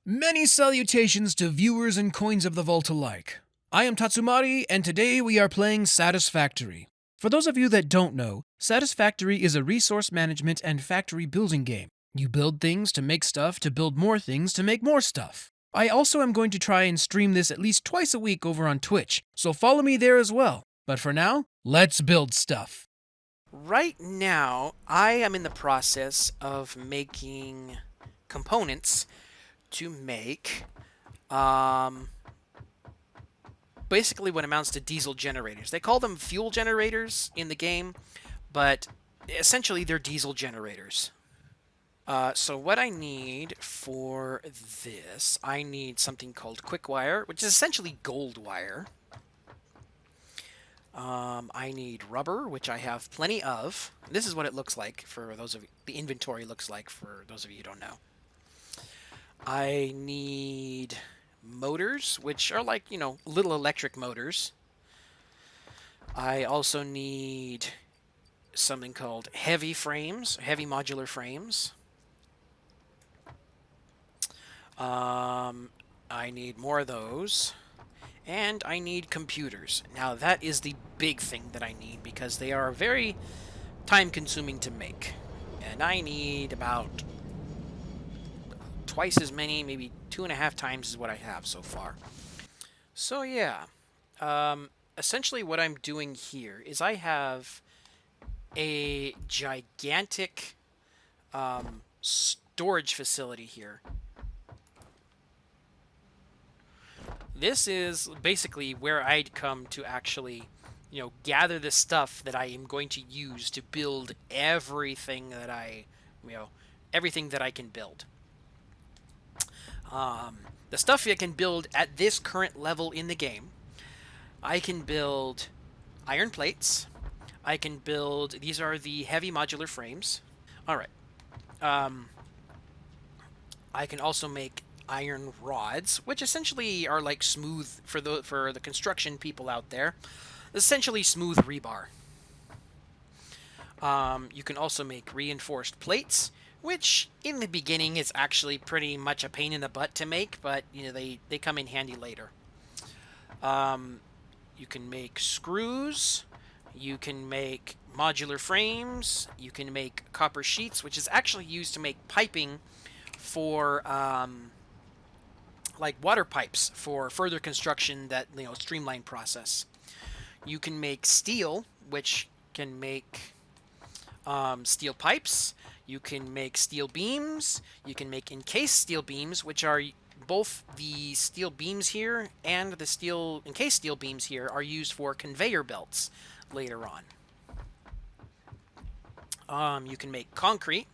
Many salutations to viewers and coins of the vault alike. I am Tatsumari, and today we are playing Satisfactory. For those of you that don't know, Satisfactory is a resource management and factory building game. You build things to make stuff to build more things to make more stuff. I also am going to try and stream this at least twice a week over on Twitch, so follow me there as well. But for now, let's build stuff. Right now, I am in the process of making components to make basically what amounts to diesel generators. They call them fuel generators in the game, but essentially they're diesel generators. So what I need for this, I need something called quick wire, which is essentially gold wire. I need rubber, which I have plenty of. This is what it looks like for those of you, the inventory looks like for those of you who don't know. I need motors, which are like, little electric motors. I also need something called heavy frames, heavy modular frames. I need more of those. And I need computers. Now that is the big thing that I need because they are very time consuming to make. And I need about twice as many, maybe 2.5 times as what I have so far. So yeah, essentially what I'm doing here is I have a gigantic storage facility here. This is basically where I'd come to actually, gather the stuff that I am going to use to build everything that everything that I can build. The stuff I can build at this current level in the game, I can build iron plates. I can build, these are the heavy modular frames. All right. I can also make iron rods, which essentially are like smooth for the construction people out there. Essentially smooth rebar. You can also make reinforced plates, which in the beginning is actually pretty much a pain in the butt to make, but they come in handy later. You can make screws. You can make modular frames. You can make copper sheets, which is actually used to make piping for like water pipes for further construction that streamline process. You can make steel, which can make steel pipes. You can make steel beams. You can make encased steel beams, which are both the steel beams here and the steel encased steel beams here are used for conveyor belts later on. You can make concrete.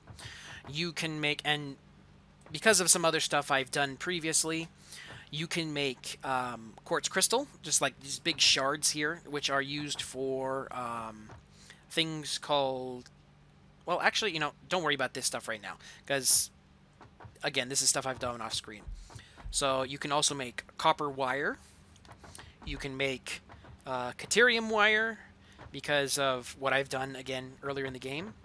You can make, and because of some other stuff I've done previously, you can make quartz crystal, just like these big shards here, which are used for things called... Well, actually, don't worry about this stuff right now, because, again, this is stuff I've done off screen. So you can also make copper wire. You can make caterium wire, because of what I've done, again, earlier in the game.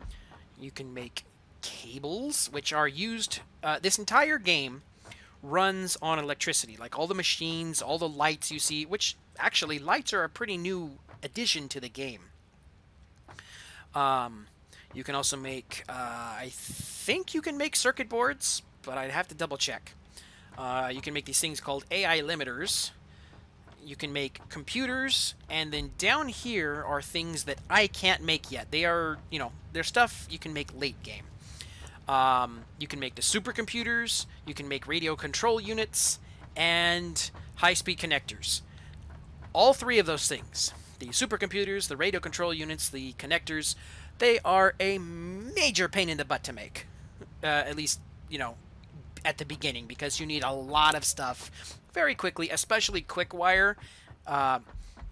You can make cables, which are used... this entire game runs on electricity. Like all the machines, all the lights you see, which actually lights are a pretty new addition to the game. You can also make, I think you can make circuit boards, but I'd have to double check. You can make these things called AI limiters. You can make computers, and then down here are things that I can't make yet. They are, they're stuff you can make late game. You can make the supercomputers, you can make radio control units, and high-speed connectors. All three of those things, the supercomputers, the radio control units, the connectors, they are a major pain in the butt to make. At least, at the beginning, because you need a lot of stuff very quickly, especially quick wire.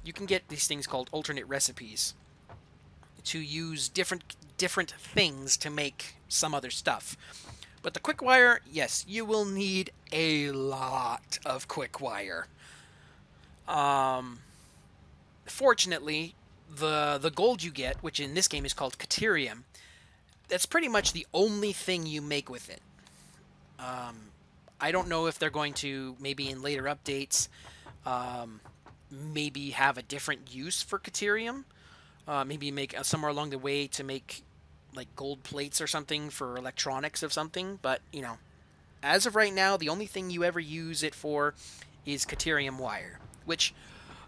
You can get these things called alternate recipes to use different things to make some other stuff. But the quick wire, yes, you will need a lot of quick wire. Fortunately, the gold you get, which in this game is called caterium, that's pretty much the only thing you make with it. I don't know if they're going to, maybe in later updates, maybe have a different use for Caterium. Maybe make somewhere along the way to make like gold plates or something for electronics of something. But, as of right now, the only thing you ever use it for is Caterium wire, which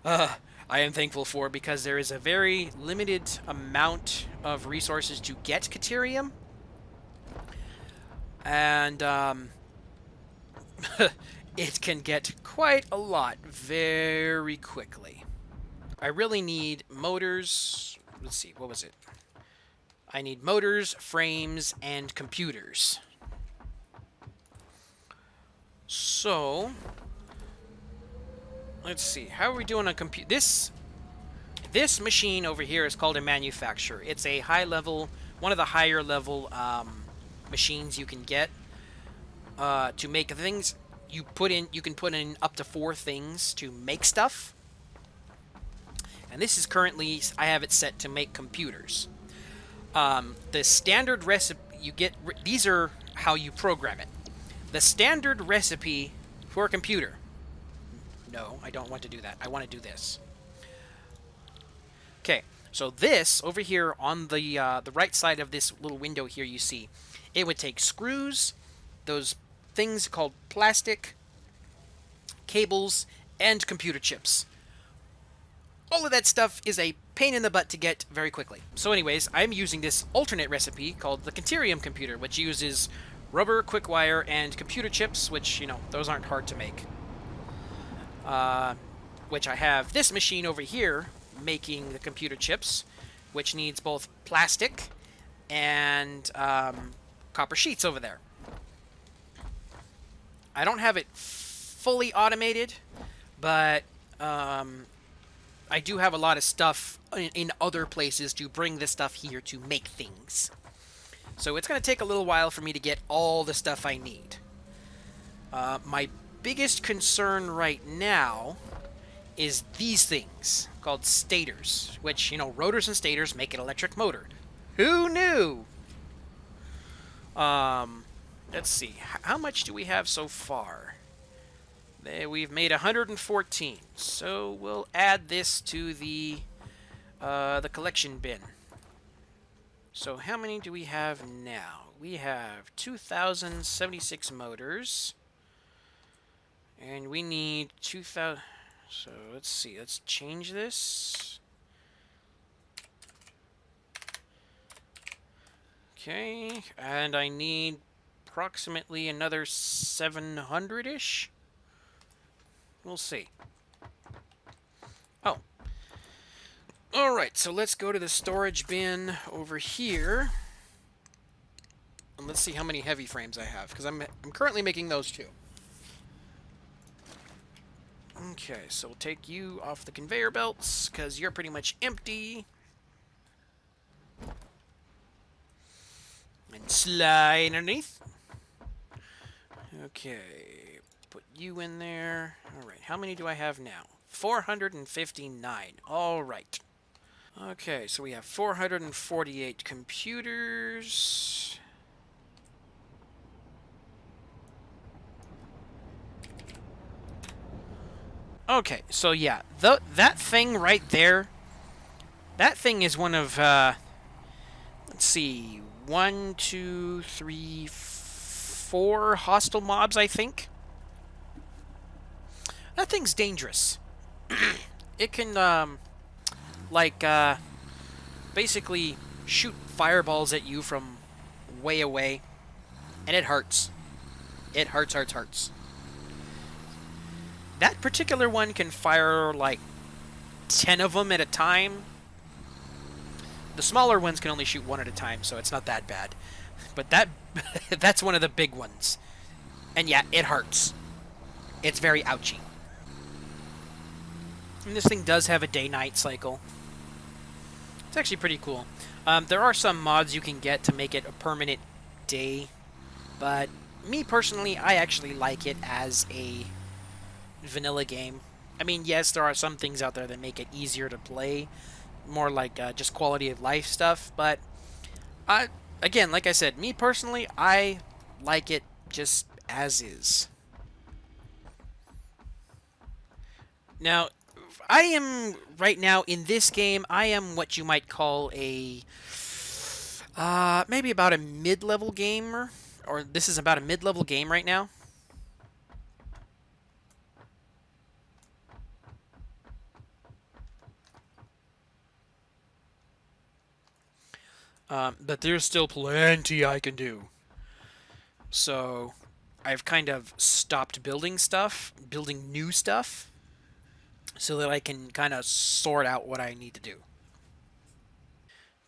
I am thankful for, because there is a very limited amount of resources to get Caterium. And it can get quite a lot very quickly. I really need motors. Let's see, what was it? I need motors, frames, and computers. So, let's see. How are we doing on compute? This machine over here is called a manufacturer. It's a high level, one of the higher level machines you can get to make things. You can put in up to 4 things to make stuff. And this is currently, I have it set to make computers. The standard recipe you get, these are how you program it. The standard recipe for a computer. No, I don't want to do that. I want to do this. Okay, so this over here on the right side of this little window here, you see, it would take screws, those things called plastic, cables, and computer chips. All of that stuff is a pain in the butt to get very quickly. So anyways, I'm using this alternate recipe called the Caterium computer, which uses rubber, quick wire, and computer chips, which, those aren't hard to make. Which I have this machine over here making the computer chips, which needs both plastic and copper sheets over there. I don't have it fully automated, but I do have a lot of stuff in other places to bring this stuff here to make things. So it's going to take a little while for me to get all the stuff I need. My biggest concern right now is these things called stators, which, rotors and stators make an electric motor. Who knew? Let's see. How much do we have so far? We've made 114. So we'll add this to the collection bin. So how many do we have now? We have 2,076 motors. And we need 2,000... So let's see. Let's change this. Okay. And I need approximately another 700-ish. We'll see. Oh. Alright, so let's go to the storage bin over here. And let's see how many heavy frames I have, because I'm currently making those too. Okay, so we'll take you off the conveyor belts, because you're pretty much empty. And slide underneath. Okay, put you in there. Alright, how many do I have now? 459. Alright. Okay, so we have 448 computers. Okay, so yeah, that thing right there, that thing is one of, let's see, 1, 2, 3, 4 hostile mobs, I think. That thing's dangerous. It can, basically shoot fireballs at you from way away, and it hurts. It hurts. That particular one can fire, 10 of them at a time. The smaller ones can only shoot 1 at a time, so it's not that bad. But that's one of the big ones. And yeah, it hurts. It's very ouchy. And this thing does have a day-night cycle. It's actually pretty cool. There are some mods you can get to make it a permanent day. But me personally, I actually like it as a vanilla game. I mean, yes, there are some things out there that make it easier to play, more like just quality of life stuff, but again, like I said, me personally, I like it just as is. Now, I am right now in this game. I am what you might call a maybe about a mid-level gamer, or this is about a mid-level game right now. But there's still plenty I can do. So I've kind of stopped building new stuff, so that I can kind of sort out what I need to do.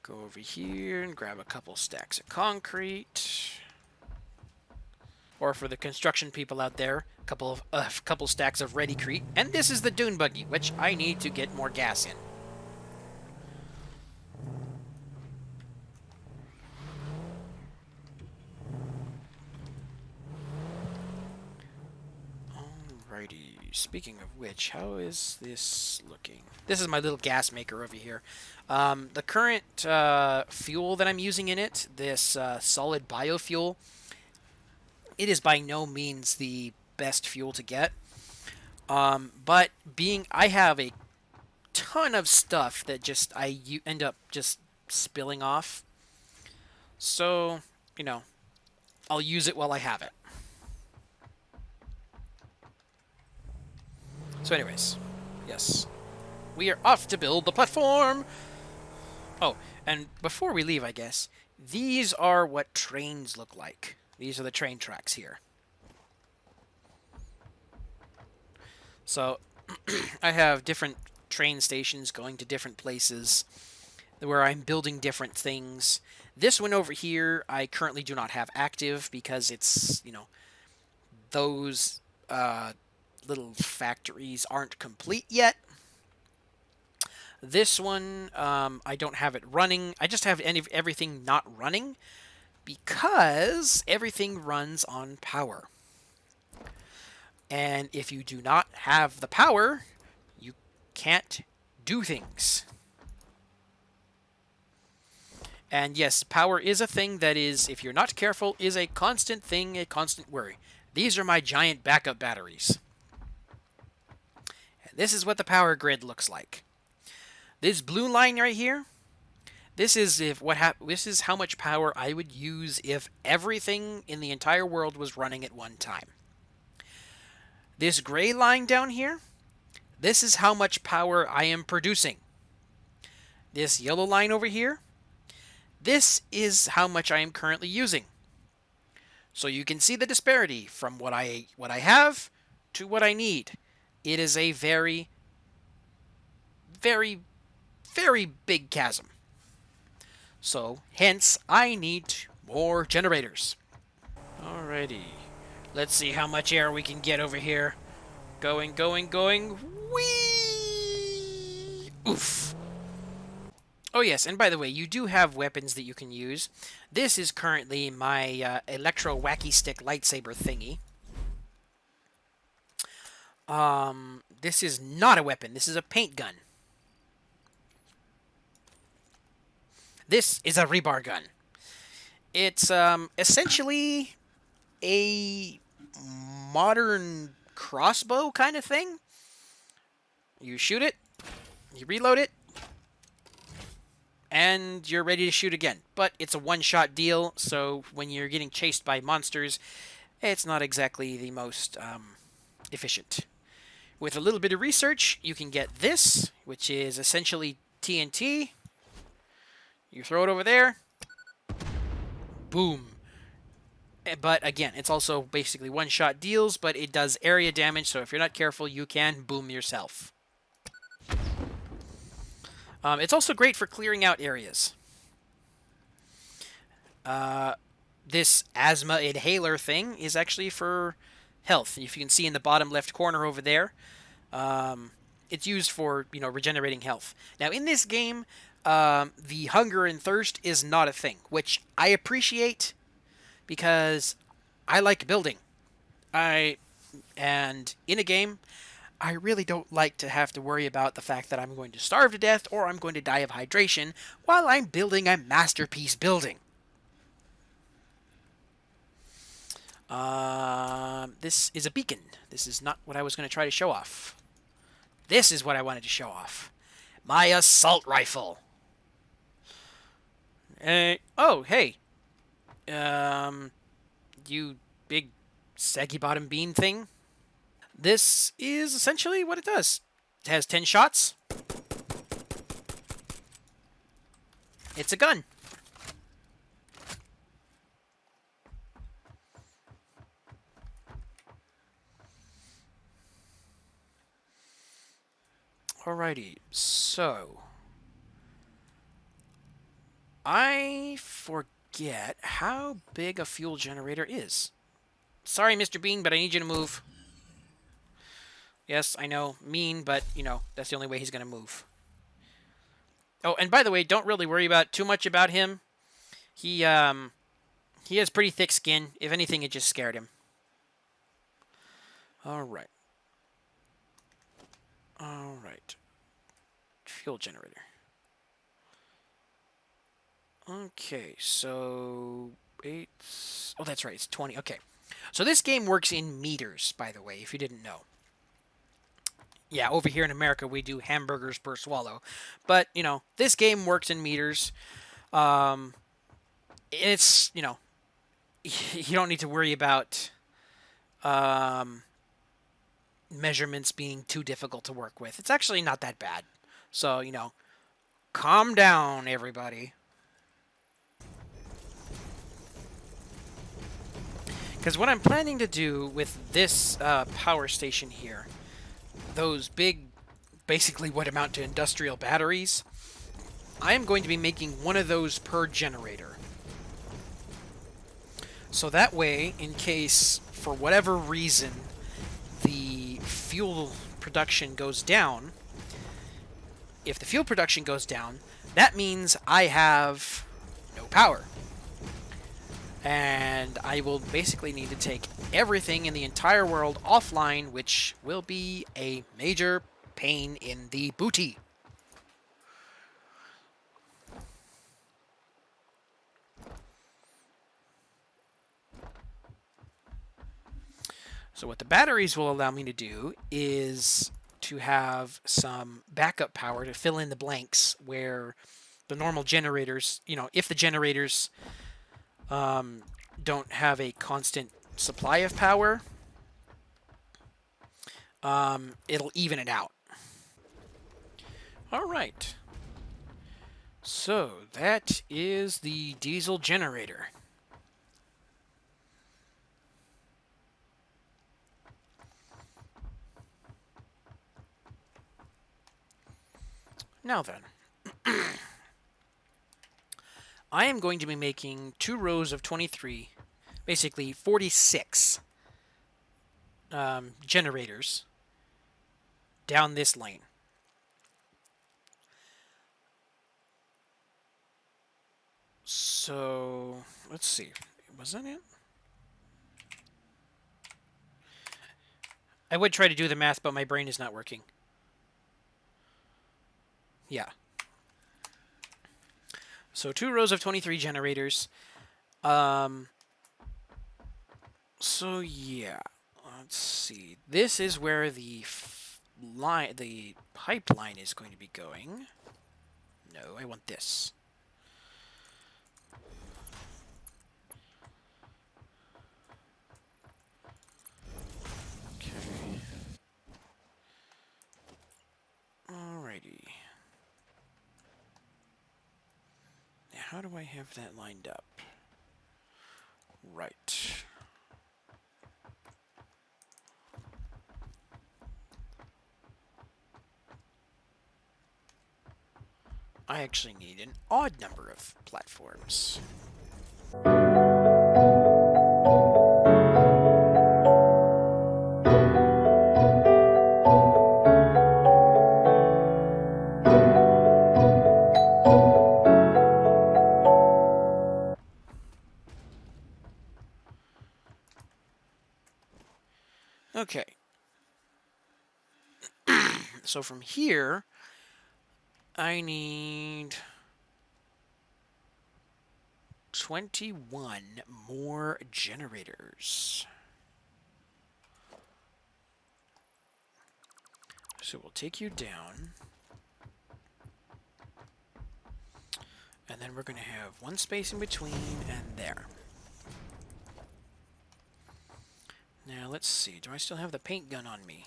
Go over here and grab a couple stacks of concrete. Or for the construction people out there, a couple stacks of readycrete. And this is the dune buggy, which I need to get more gas in. Alrighty. Speaking of which, how is this looking? This is my little gas maker over here. The current fuel that I'm using in it, this solid biofuel, it is by no means the best fuel to get. But I have a ton of stuff that you end up just spilling off. So, I'll use it while I have it. So anyways, yes. We are off to build the platform! Oh, and before we leave, I guess, these are what trains look like. These are the train tracks here. So, I have different train stations going to different places where I'm building different things. This one over here, I currently do not have active because it's, those little factories aren't complete yet. This one, I don't have it running. I just have everything not running because everything runs on power. And if you do not have the power, you can't do things. And yes, power is a thing that is, if you're not careful, is a constant thing, a constant worry. These are my giant backup batteries. And this is what the power grid looks like. This blue line right here, this is how much power I would use if everything in the entire world was running at one time. This gray line down here, this is how much power I am producing. This yellow line over here, this is how much I am currently using. So you can see the disparity from what I have to what I need. It is a very, very, very big chasm. So, hence, I need more generators. Alrighty. Let's see how much air we can get over here. Going, going, going. Whee! Oof. Oh yes, and by the way, you do have weapons that you can use. This is currently my electro wacky stick lightsaber thingy. This is not a weapon. This is a paint gun. This is a rebar gun. It's essentially a modern crossbow kind of thing. You shoot it, you reload it, and you're ready to shoot again. But it's a one-shot deal, so when you're getting chased by monsters, it's not exactly the most efficient. With a little bit of research, you can get this, which is essentially TNT. You throw it over there. Boom. But again, it's also basically one-shot deals, but it does area damage, so if you're not careful, you can boom yourself. It's also great for clearing out areas. This asthma inhaler thing is actually for health. If you can see in the bottom left corner over there, it's used for, regenerating health. Now, in this game, the hunger and thirst is not a thing, which I appreciate because I like building. And in a game, I really don't like to have to worry about the fact that I'm going to starve to death or I'm going to die of hydration while I'm building a masterpiece building. This is a beacon. This is not what I was going to try to show off. This is what I wanted to show off. My assault rifle. Oh, hey. You big saggy bottom bean thing. This is essentially what it does. It has 10 shots. It's a gun. Alrighty, so I forget how big a fuel generator is. Sorry, Mr. Bean, but I need you to move. Yes, I know, mean, but, you know, that's the only way he's going to move. Oh, and by the way, don't really worry about too much about him. He has pretty thick skin. If anything, it just scared him. Alright. Alright. Fuel generator. Okay, so... Oh, that's right, it's 20. Okay. So this game works in meters, by the way, if you didn't know. Yeah, over here in America, we do hamburgers per swallow. But, you know, this game works in meters. It's, you know, you don't need to worry about measurements being too difficult to work with. It's actually not that bad. So, you know, calm down, everybody. Because what I'm planning to do with this power station here, those big, basically what amount to industrial batteries, I am going to be making one of those per generator. So that way, in case, for whatever reason, the fuel production goes down, if the fuel production goes down, that means I have no power. And I will basically need to take everything in the entire world offline, which will be a major pain in the booty. So what the batteries will allow me to do is to have some backup power to fill in the blanks where the normal generators, you know, if the generators don't have a constant supply of power, it'll even it out. All right. So that is the diesel generator. Now then, I am going to be making 2 rows of 23, basically 46 generators down this lane. So, let's see. Was that it? I would try to do the math, but my brain is not working. Yeah. So 2 rows of 23 generators. So yeah, let's see. This is where the pipeline is going to be going. No, I want this. Okay. Alrighty. Now, how do I have that lined up? Right. I actually need an odd number of platforms. Okay. So from here, I need 21 more generators. So we'll take you down. And then we're going to have one space in between and there. Now, let's see. Do I still have the paint gun on me?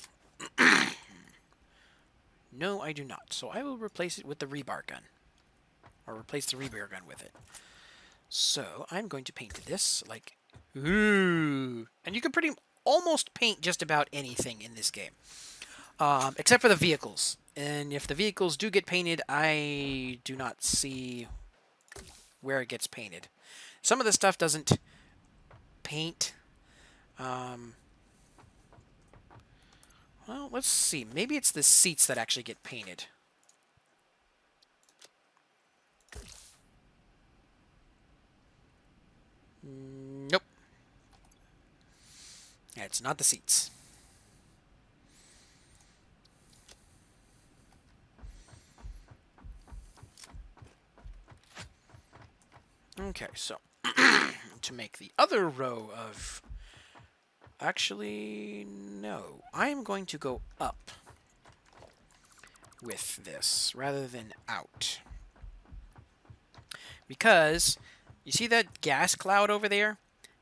No, I do not. So I will replace it with the rebar gun. Or replace the rebar gun with it. So I'm going to paint this like... Ooh. And you can almost paint just about anything in this game. Except for the vehicles. And if the vehicles do get painted, I do not see where it gets painted. Some of the stuff doesn't paint. Well, let's see. Maybe it's the seats that actually get painted. Nope. Yeah, it's not the seats. Okay, so to make the other row of... Actually, no. I'm going to go up with this rather than out. Because, you see that gas cloud over there?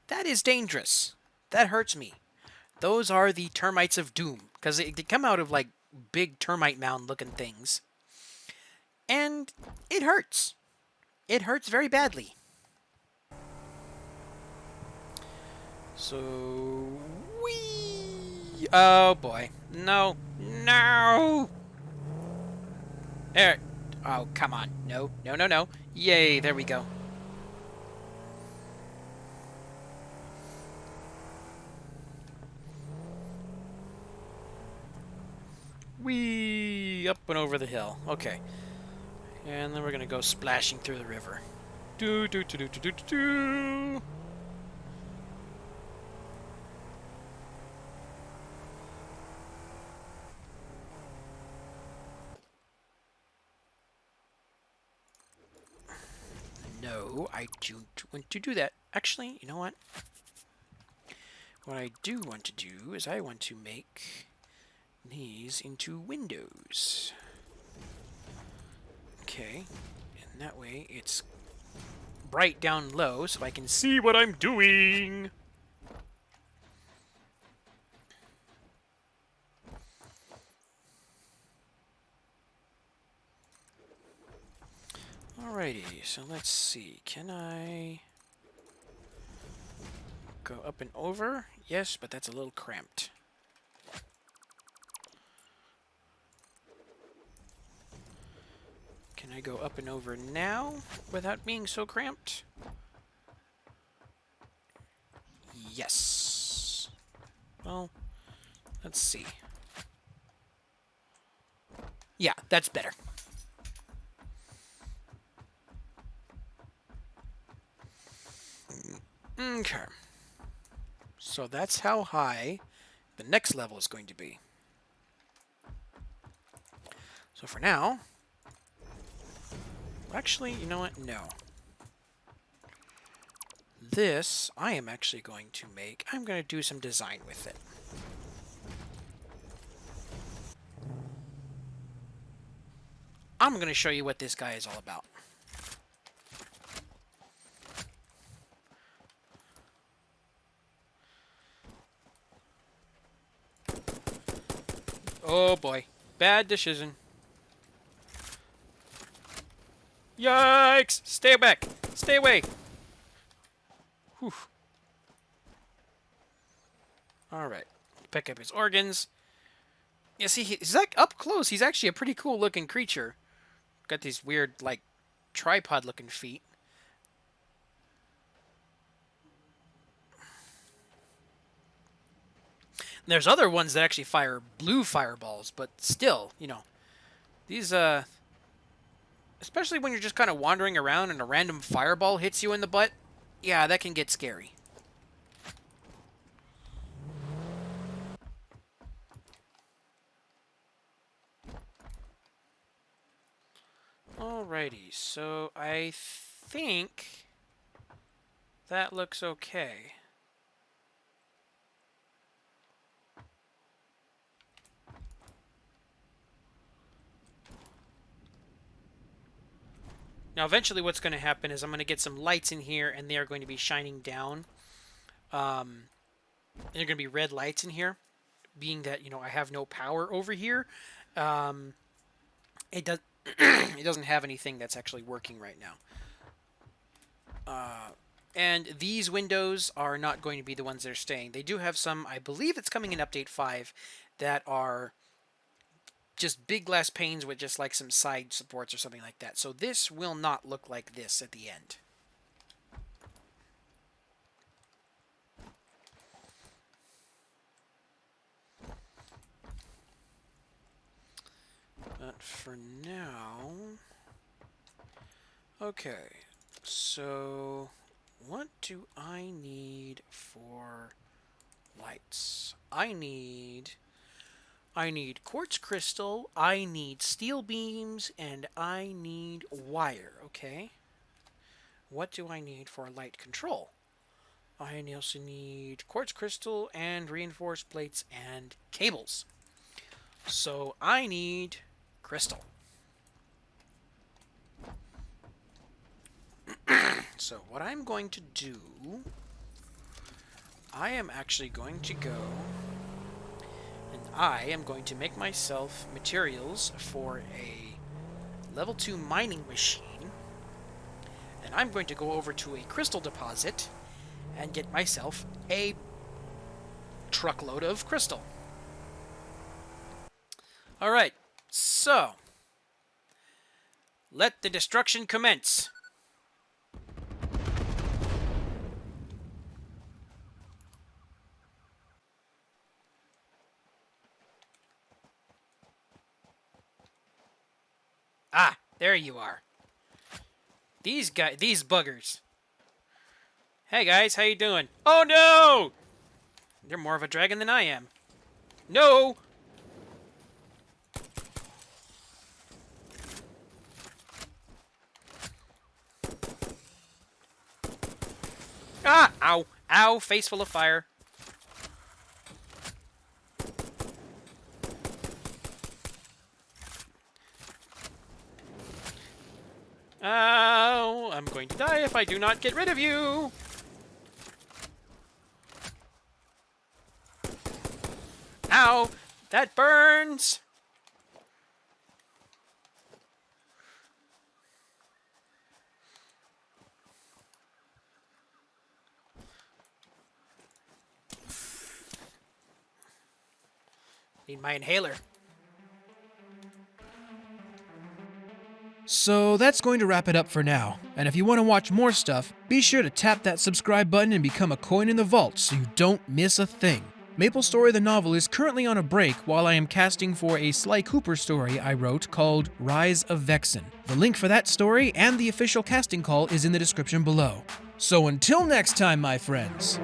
That is dangerous. That hurts me. Those are the termites of doom. Because they come out of, like, big termite mound-looking things. And it hurts. It hurts very badly. So... Whee! Oh, boy. No. No! There. Oh, come on. No, no, no, no. Yay, there we go. Whee! Up and over the hill. Okay. And then we're gonna go splashing through the river. Do do do do do do do. No, I don't want to do that. Actually, you know what? What I do want to do is I want to make these into windows. Okay, and that way it's bright down low so I can see what I'm doing. Alrighty, so let's see. Can I go up and over? Yes, but that's a little cramped. Can I go up and over now without being so cramped? Yes. Well, let's see. Yeah, that's better. Okay. So that's how high the next level is going to be. So for now... Actually, you know what? No. This, I am actually going to make... I'm going to do some design with it. I'm going to show you what this guy is all about. Oh boy. Bad decision. Yikes! Stay back! Stay away! Whew. Alright. Pick up his organs. Yeah, see, he's like up close. He's actually a pretty cool looking creature. Got these weird, like, tripod looking feet. There's other ones that actually fire blue fireballs, but still, you know, these, especially when you're just kind of wandering around and a random fireball hits you in the butt, yeah, that can get scary. Alrighty, so I think that looks okay. Now, eventually what's going to happen is I'm going to get some lights in here, and they are going to be shining down. And they're going to be red lights in here, being that, I have no power over here. It does. It doesn't have anything that's actually working right now. And these windows are not going to be the ones that are staying. They do have some, I believe it's coming in Update 5, that are just big glass panes with just like some side supports or something like that. So this will not look like this at the end. But for now... Okay, so what do I need for lights? I need quartz crystal, I need steel beams, and I need wire, okay? What do I need for light control? I also need quartz crystal and reinforced plates and cables. So I need crystal. So what I'm going to do, I am actually going to go and I am going to make myself materials for a level 2 mining machine, and I'm going to go over to a crystal deposit and get myself a truckload of crystal. Alright, so let the destruction commence. Ah, there you are. These buggers. Hey guys, how you doing? Oh no! You're more of a dragon than I am. No! Ah! Ow! Ow! Face full of fire. Ow! I'm going to die if I do not get rid of you! Ow! That burns! Need my inhaler. So that's going to wrap it up for now. And if you want to watch more stuff, be sure to tap that subscribe button and become a coin in the vault so you don't miss a thing. Maple Story the novel is currently on a break while I am casting for a Sly Cooper story I wrote called Rise of Vexen. The link for that story and the official casting call is in the description below. So until next time, my friends.